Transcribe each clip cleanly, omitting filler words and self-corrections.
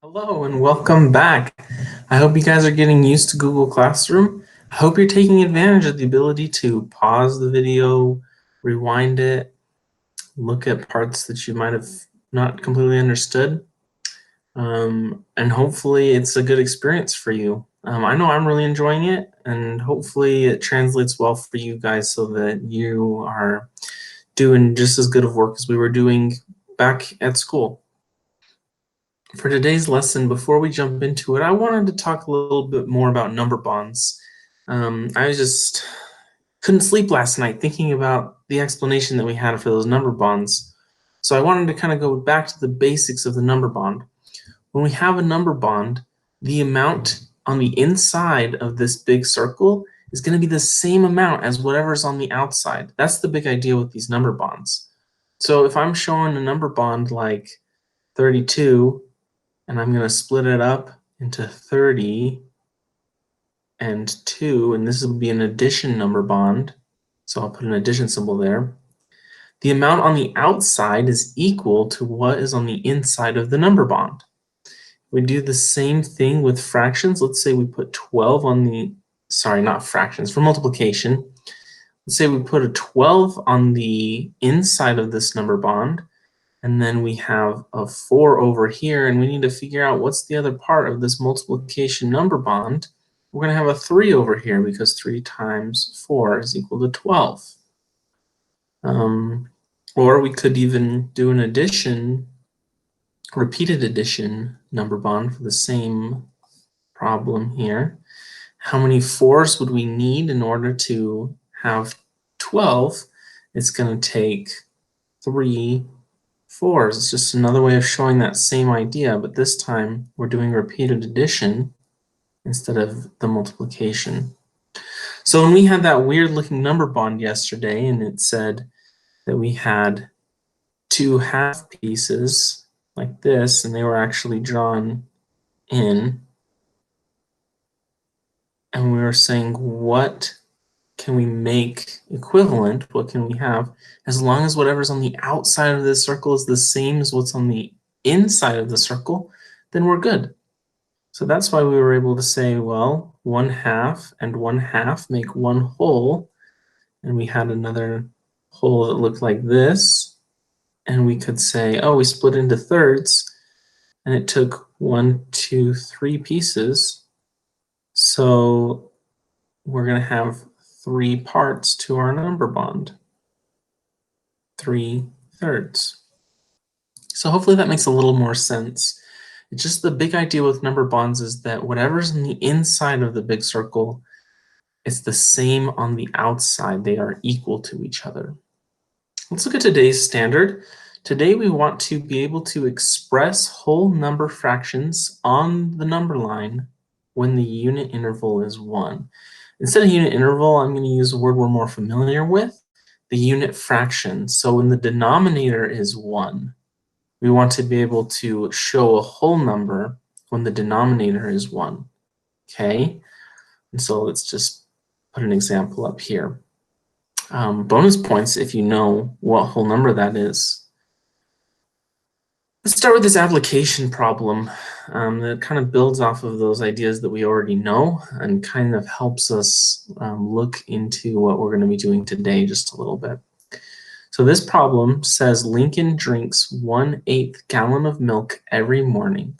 Hello and welcome back. I hope you guys are getting used to Google Classroom. I hope you're taking advantage of the ability to pause the video, rewind it, look at parts that you might have not completely understood, and hopefully it's a good experience for you. I know I'm really enjoying it, and hopefully it translates well for you guys so that you are doing just as good of work as we were doing back at school. For today's lesson, before we jump into it, I wanted to talk a little bit more about number bonds. I just couldn't sleep last night thinking about the explanation that we had for those number bonds. So I wanted to kind of go back to the basics of the number bond. When we have a number bond, the amount on the inside of this big circle is going to be the same amount as whatever's on the outside. That's the big idea with these number bonds. So if I'm showing a number bond like 32, and I'm going to split it up into 30 and 2, and this will be an addition number bond, so I'll put an addition symbol there. The amount on the outside is equal to what is on the inside of the number bond. We do the same thing with fractions. Let's say we put 12 on the, sorry, not fractions, for multiplication. Let's say we put a 12 on the inside of this number bond, and then we have a 4 over here, and we need to figure out what's the other part of this multiplication number bond. We're going to have a 3 over here because 3 times 4 is equal to 12. Or we could even do an addition, repeated addition number bond for the same problem here. How many 4s would we need in order to have 12? It's going to take 3 4s. It's just another way of showing that same idea, but this time we're doing repeated addition instead of the multiplication. So when we had that weird looking number bond yesterday, and it said that we had 2 half pieces like this, and they were actually drawn in, and we were saying what can we make equivalent? What can we have? As long as whatever's on the outside of this circle is the same as what's on the inside of the circle, then we're good. So that's why we were able to say, well, 1/2 and 1/2 make one whole. And we had another whole that looked like this. And we could say, oh, we split into thirds. And it took 1, 2, 3 pieces. So we're going to have 3 parts to our number bond, 3/3. So hopefully that makes a little more sense. It's just the big idea with number bonds is that whatever's on the inside of the big circle, it's the same on the outside. They are equal to each other. Let's look at today's standard. Today we want to be able to express whole number fractions on the number line when the unit interval is 1. Instead of unit interval, I'm going to use a word we're more familiar with, the unit fraction. So when the denominator is 1, we want to be able to show a whole number when the denominator is 1. Okay? And so let's just put an example up here. Bonus points if you know what whole number that is. Let's start with this application problem that kind of builds off of those ideas that we already know and kind of helps us look into what we're going to be doing today just a little bit. So this problem says Lincoln drinks 1/8 gallon of milk every morning.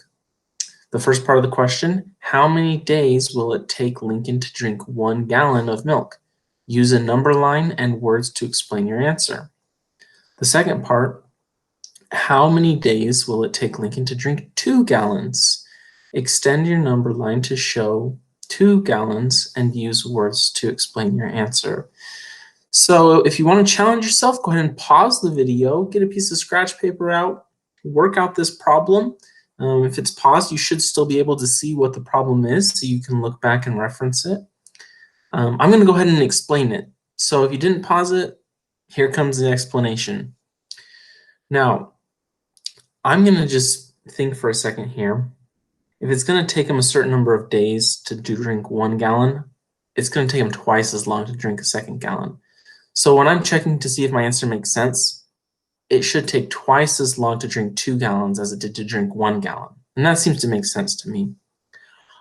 The first part of the question, how many days will it take Lincoln to drink 1 gallon of milk? Use a number line and words to explain your answer. The second part, how many days will it take Lincoln to drink 2 gallons? Extend your number line to show 2 gallons and use words to explain your answer. So if you want to challenge yourself, go ahead and pause the video, get a piece of scratch paper out, work out this problem. If it's paused, you should still be able to see what the problem is, so you can look back and reference it. I'm going to go ahead and explain it. So if you didn't pause it, here comes the explanation. Now, I'm going to just think for a second here. If it's going to take him a certain number of days to drink 1 gallon, it's going to take him twice as long to drink a second gallon. So when I'm checking to see if my answer makes sense, it should take twice as long to drink 2 gallons as it did to drink 1 gallon. And that seems to make sense to me.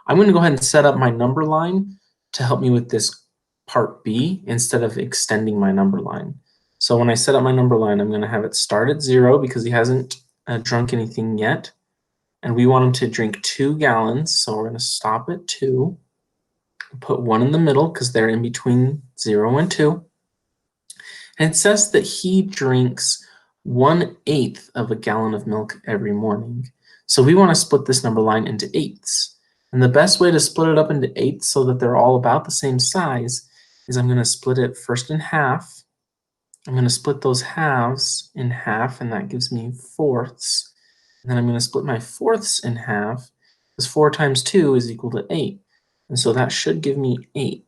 I'm going to go ahead and set up my number line to help me with this part B instead of extending my number line. So when I set up my number line, I'm going to have it start at 0 because he hasn't drunk anything yet. And we want him to drink 2 gallons. So we're going to stop at 2. Put 1 in the middle because they're in between 0 and 2. And it says that he drinks 1/8 of a gallon of milk every morning. So we want to split this number line into eighths. And the best way to split it up into eighths so that they're all about the same size is I'm going to split it first in half. I'm going to split those halves in half, and that gives me fourths. And then I'm going to split my fourths in half, because 4 times 2 is equal to 8. And so that should give me 8.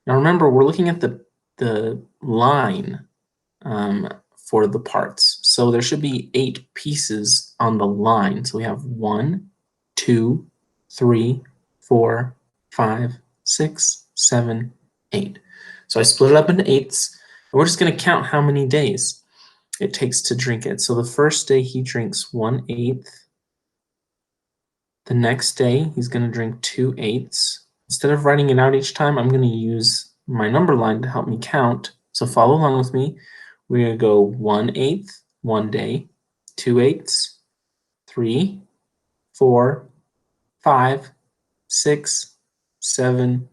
Now remember, we're looking at the line for the parts. So there should be 8 pieces on the line. So we have 1, 2, 3, 4, 5, 6, 7, 8. So I split it up into eighths. And we're just going to count how many days it takes to drink it. So the first day he drinks 1/8. The next day he's going to drink 2/8. Instead of writing it out each time, I'm going to use my number line to help me count. So follow along with me. We're going to go 1/8 one day, 2/8, 3, 4, 5, 6, 7,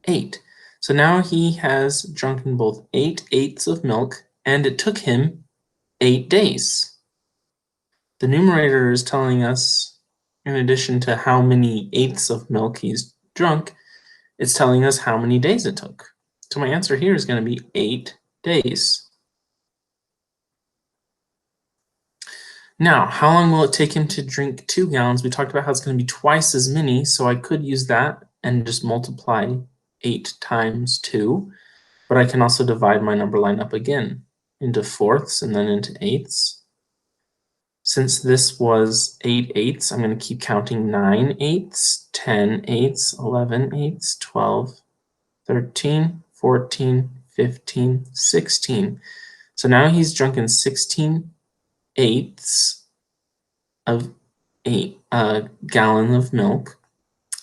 8. So now he has drunken both 8/8 of milk, and it took him 8 days. The numerator is telling us, in addition to how many eighths of milk he's drunk, it's telling us how many days it took. So my answer here is going to be 8 days. Now, how long will it take him to drink 2 gallons? We talked about how it's going to be twice as many, so I could use that and just multiply 8 times 2. But I can also divide my number line up again into fourths and then into eighths. Since this was 8/8, I'm going to keep counting 9/8, 10/8, 11/8, 12, 13, 14, 15, 16. So now he's drunken 16/8 of a gallon of milk.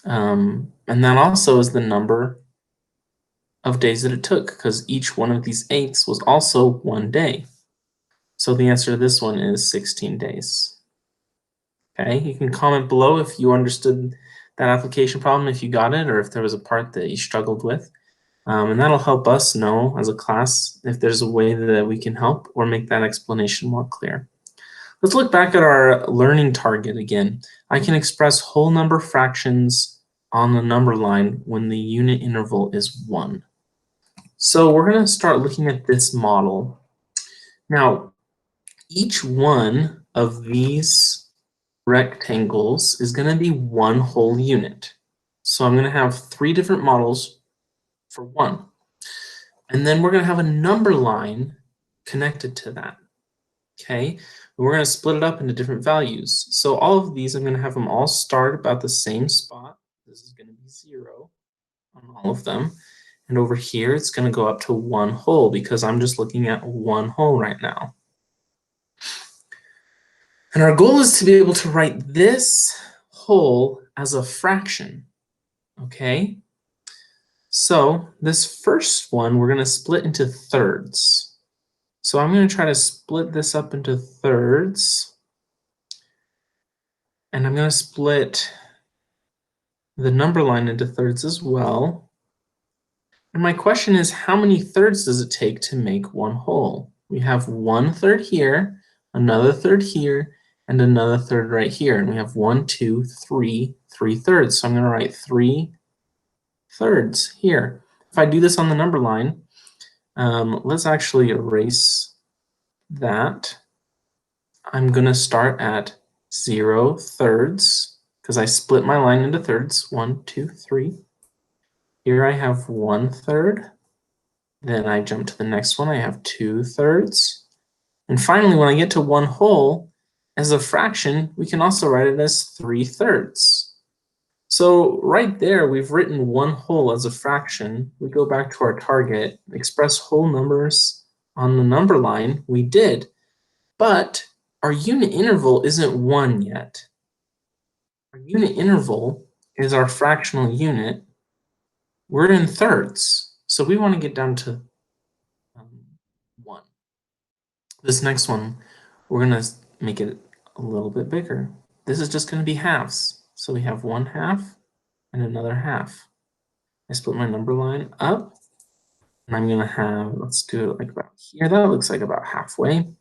And that also is the number of days that it took, because each one of these eighths was also 1 day. So the answer to this one is 16 days. Okay, you can comment below if you understood that application problem, if you got it, or if there was a part that you struggled with. And that'll help us know as a class if there's a way that we can help or make that explanation more clear. Let's look back at our learning target again. I can express whole number fractions on the number line when the unit interval is 1. So we're going to start looking at this model. Now, each one of these rectangles is going to be 1 whole unit. So I'm going to have 3 different models for 1. And then we're going to have a number line connected to that. Okay, we're going to split it up into different values. So all of these, I'm going to have them all start about the same spot. This is going to be 0 on all of them. And over here, it's going to go up to 1 whole because I'm just looking at 1 whole right now. And our goal is to be able to write this whole as a fraction. Okay? So this first one, we're going to split into thirds. So I'm going to try to split this up into thirds. And I'm going to split the number line into thirds as well. And my question is, how many thirds does it take to make 1 whole? We have 1/3 here, another third here, and another third right here. And we have 1, 2, 3, 3 thirds. So I'm going to write 3 thirds here. If I do this on the number line, let's actually erase that. I'm going to start at 0 thirds because I split my line into thirds. 1, 2, 3. Here I have 1/3. Then I jump to the next one. I have 2 thirds. And finally, when I get to 1 whole, as a fraction, we can also write it as 3 thirds. So right there, we've written 1 whole as a fraction. We go back to our target, express whole numbers on the number line. We did, but our unit interval isn't 1 yet. Our unit interval is our fractional unit. We're in thirds, so we want to get down to 1. This next one, we're going to make it a little bit bigger. This is just going to be halves. So we have 1/2 and another half. I split my number line up, and I'm going to have, let's do it like about here. That looks like about halfway.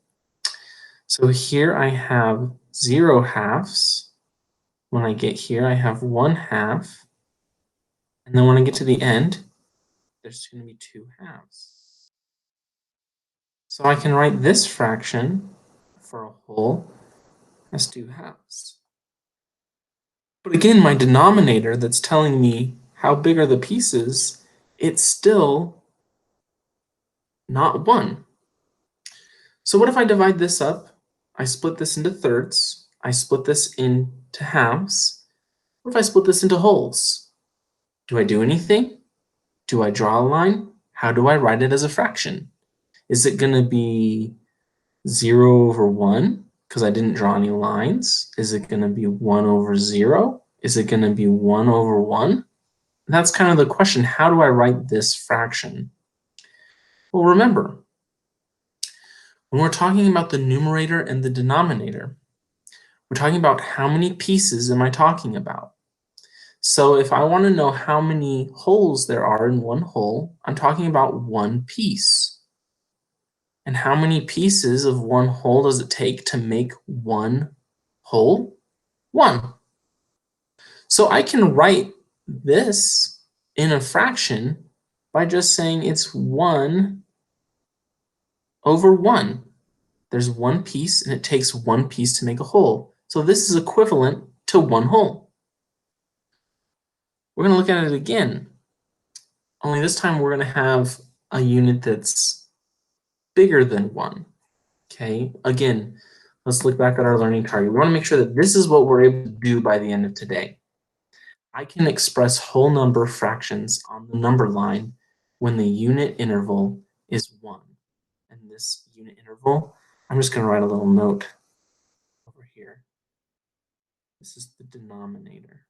So here I have 0/2. When I get here, I have 1/2. And then when I get to the end, there's going to be 2/2. So I can write this fraction for a whole as 2/2. But again, my denominator that's telling me how big are the pieces, it's still not 1. So what if I divide this up? I split this into thirds. I split this into halves. What if I split this into wholes? Do I do anything? Do I draw a line? How do I write it as a fraction? Is it going to be 0/1 because I didn't draw any lines? Is it going to be 1/0? Is it going to be 1/1? That's kind of the question. How do I write this fraction? Well, remember, when we're talking about the numerator and the denominator, we're talking about how many pieces am I talking about. So if I want to know how many wholes there are in one whole, I'm talking about one piece. And how many pieces of one whole does it take to make one whole? 1. So I can write this in a fraction by just saying it's 1/1. There's one piece, and it takes one piece to make a whole. So this is equivalent to 1 whole. We're going to look at it again, only this time we're going to have a unit that's bigger than 1. Okay, again, let's look back at our learning target. We want to make sure that this is what we're able to do by the end of today. I can express whole number fractions on the number line when the unit interval is 1. And this unit interval, I'm just going to write a little note over here. This is the denominator.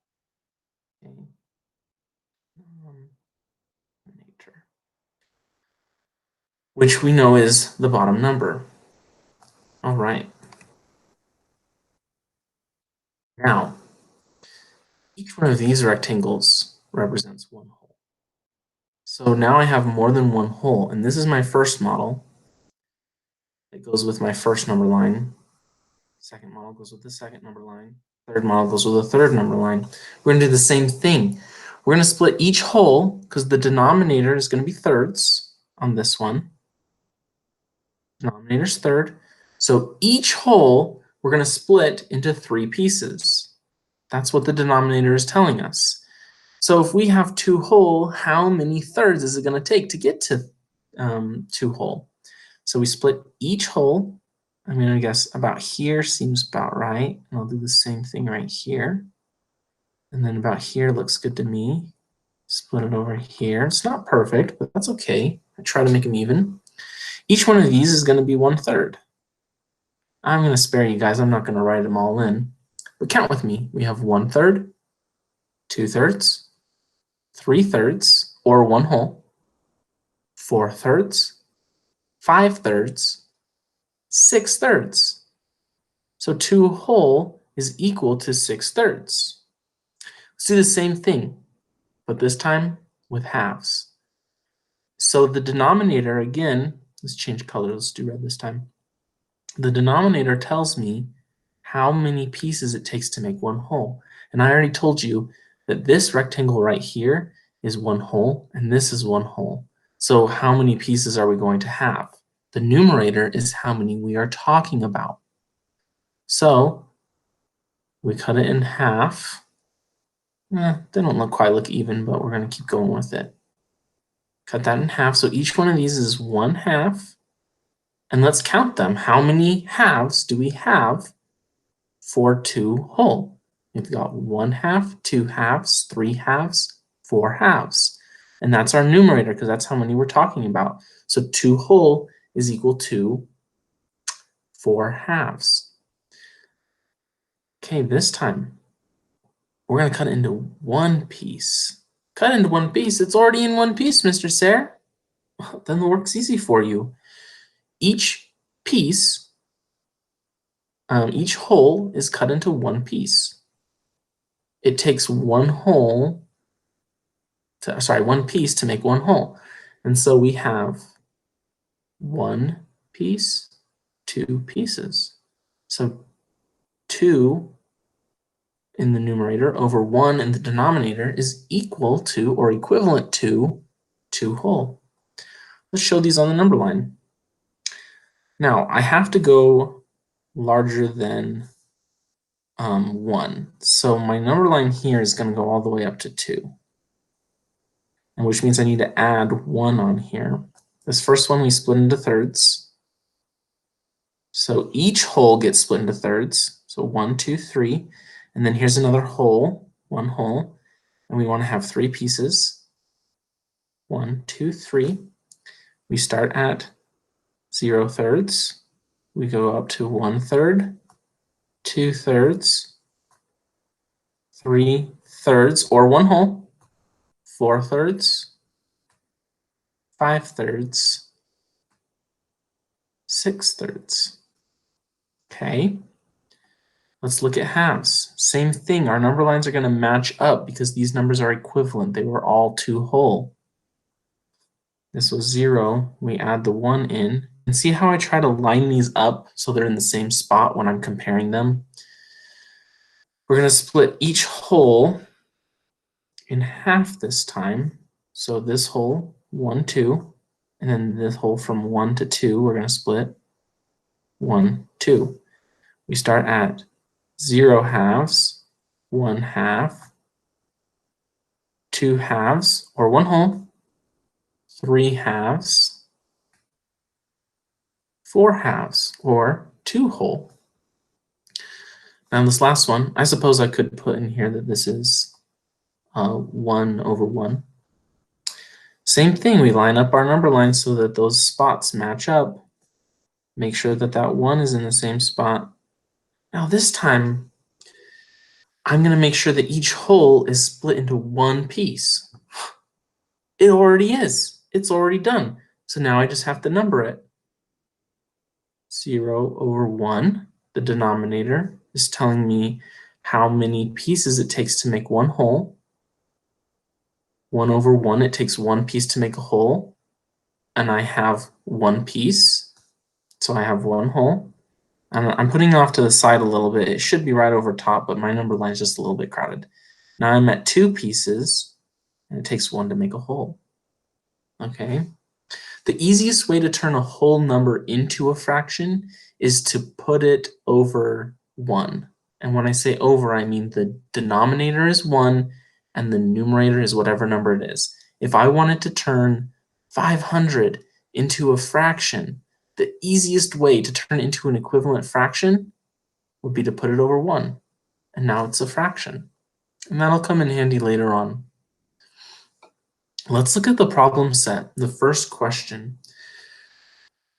Okay. Denominator, which we know is the bottom number. All right. Now, each one of these rectangles represents one whole. So now I have more than one whole, and this is my first model. It goes with my first number line. Second model goes with the second number line. Third model goes with the third number line. We're going to do the same thing. We're going to split each whole, because the denominator is going to be thirds on this one. Denominator's third. So each whole, we're going to split into 3 pieces. That's what the denominator is telling us. So if we have 2 whole, how many thirds is it going to take to get to 2 whole? So we split each whole. I'm going to guess about here seems about right. And I'll do the same thing right here. And then about here looks good to me. Split it over here. It's not perfect, but that's okay. I try to make them even. Each one of these is going to be 1/3. I'm going to spare you guys. I'm not going to write them all in. But count with me. We have 1/3, 2/3, 3/3, or 1 whole, 4/3, 5/3, 6/3. So 2 whole is equal to 6/3. Let's do the same thing, but this time with halves. So the denominator, again, let's change color. Let's do red this time. The denominator tells me how many pieces it takes to make 1 whole. And I already told you that this rectangle right here is 1 whole, and this is 1 whole. So how many pieces are we going to have? The numerator is how many we are talking about. So we cut it in half. They don't quite look even, but we're going to keep going with it. Cut that in half. So each one of these is 1/2. And let's count them. How many halves do we have for 2 whole? We've got 1/2, 2 halves, 3 halves, 4 halves. And that's our numerator because that's how many we're talking about. So 2 whole is equal to 4 halves. Okay, this time We're going to cut it into one piece. Cut into one piece. It's already in one piece, Mr. Sayre. Well, then the work's easy for you. Each piece, each whole is cut into one piece. It takes one piece to make one whole. And so we have one piece, two pieces. So 2 in the numerator over 1 in the denominator is equal to or equivalent to 2 whole. Let's show these on the number line. Now, I have to go larger than 1. So my number line here is going to go all the way up to 2. And which means I need to add 1 on here. This first one we split into thirds. So each whole gets split into thirds. So 1, 2, 3. And then here's another whole, one whole. And we want to have 3 pieces. 1, 2, 3. We start at 0 thirds. We go up to 1 third, 2 thirds, 3 thirds, or 1 whole, 4 thirds, 5 thirds, 6 thirds. Okay. Let's look at halves. Same thing, our number lines are going to match up because these numbers are equivalent. They were all 2 whole. This was 0. We add the 1 in. And see how I try to line these up so they're in the same spot when I'm comparing them? We're going to split each whole in half this time. So this whole, 1, 2. And then this whole from 1 to 2, we're going to split 1, 2. We start at 0 halves, 1 half, 2 halves, or 1 whole, 3 halves, 4 halves, or 2 whole. Now this last one, I suppose I could put in here that this is 1 over 1. Same thing, we line up our number lines so that those spots match up. Make sure that that 1 is in the same spot. Now this time, I'm going to make sure that each whole is split into one piece. It already is. It's already done. So now I just have to number it. 0 over 1, the denominator, is telling me how many pieces it takes to make one whole. 1 over 1, it takes one piece to make a whole. And I have one piece, so I have one whole. And I'm putting it off to the side a little bit. It should be right over top, but my number line is just a little bit crowded. Now I'm at 2 pieces, and it takes 1 to make a whole. Okay. The easiest way to turn a whole number into a fraction is to put it over 1. And when I say over, I mean the denominator is 1 and the numerator is whatever number it is. If I wanted to turn 500 into a fraction, the easiest way to turn it into an equivalent fraction would be to put it over 1. And now it's a fraction. And that'll come in handy later on. Let's look at the problem set, the first question.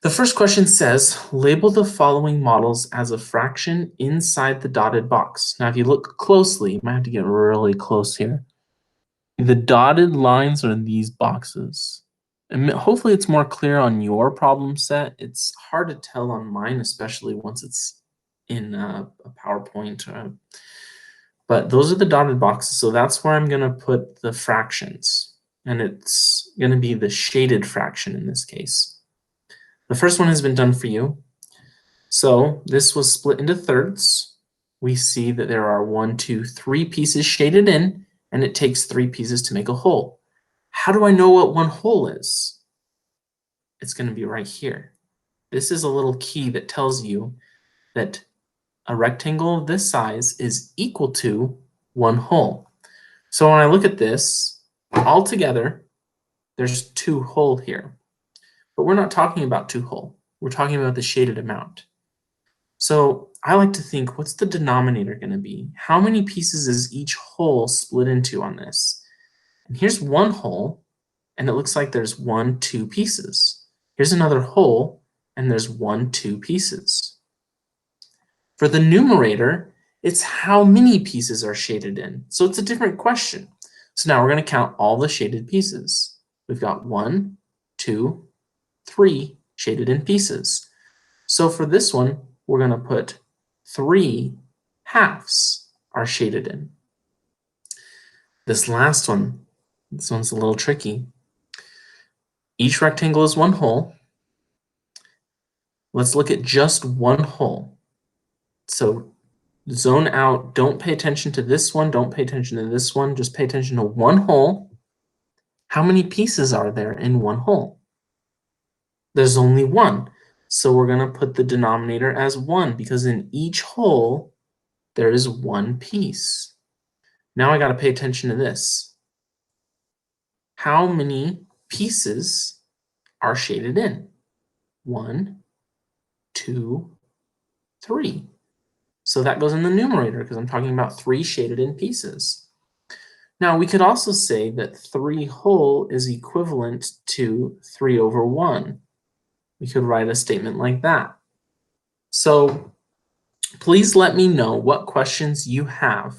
The first question says, label the following models as a fraction inside the dotted box. Now, if you look closely, you might have to get really close here. The dotted lines are these boxes. And hopefully it's more clear on your problem set. It's hard to tell on mine, especially once it's in a PowerPoint. But those are the dotted boxes, so that's where I'm going to put the fractions. And it's going to be the shaded fraction in this case. The first one has been done for you. So this was split into thirds. We see that there are 1, 2, 3 pieces shaded in, and it takes 3 pieces to make a whole. How do I know what one whole is? It's going to be right here. This is a little key that tells you that a rectangle of this size is equal to one whole. So when I look at this, altogether, there's 2 whole here. But we're not talking about 2 whole. We're talking about the shaded amount. So I like to think, what's the denominator going to be? How many pieces is each whole split into on this? And here's one whole, and it looks like there's 1, 2 pieces. Here's another whole, and there's 1, 2 pieces. For the numerator, It's how many pieces are shaded in. So it's a different question. So now we're going to count all the shaded pieces. We've got 1, 2, 3 shaded in pieces. So for this one, we're going to put 3 halves are shaded in. This last one, this one's a little tricky. Each rectangle is one whole. Let's look at just one whole. So zone out, don't pay attention to this one, don't pay attention to this one, just pay attention to one whole. How many pieces are there in one whole? There's only one. So we're going to put the denominator as 1 because in each whole, there is one piece. Now I got to pay attention to this. How many pieces are shaded in? 1, 2, 3. So that goes in the numerator because I'm talking about 3 shaded in pieces. Now we could also say that 3 whole is equivalent to 3 over 1. We could write a statement like that. So please let me know what questions you have.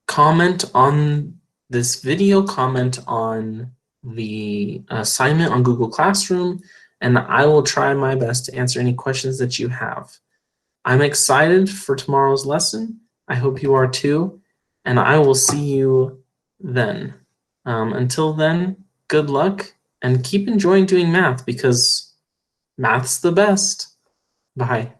Comment on this video, comment on the assignment on Google Classroom, and I will try my best to answer any questions that you have. I'm excited for tomorrow's lesson. I hope you are too, and I will see you then. Until then, good luck, and keep enjoying doing math because math's the best. Bye.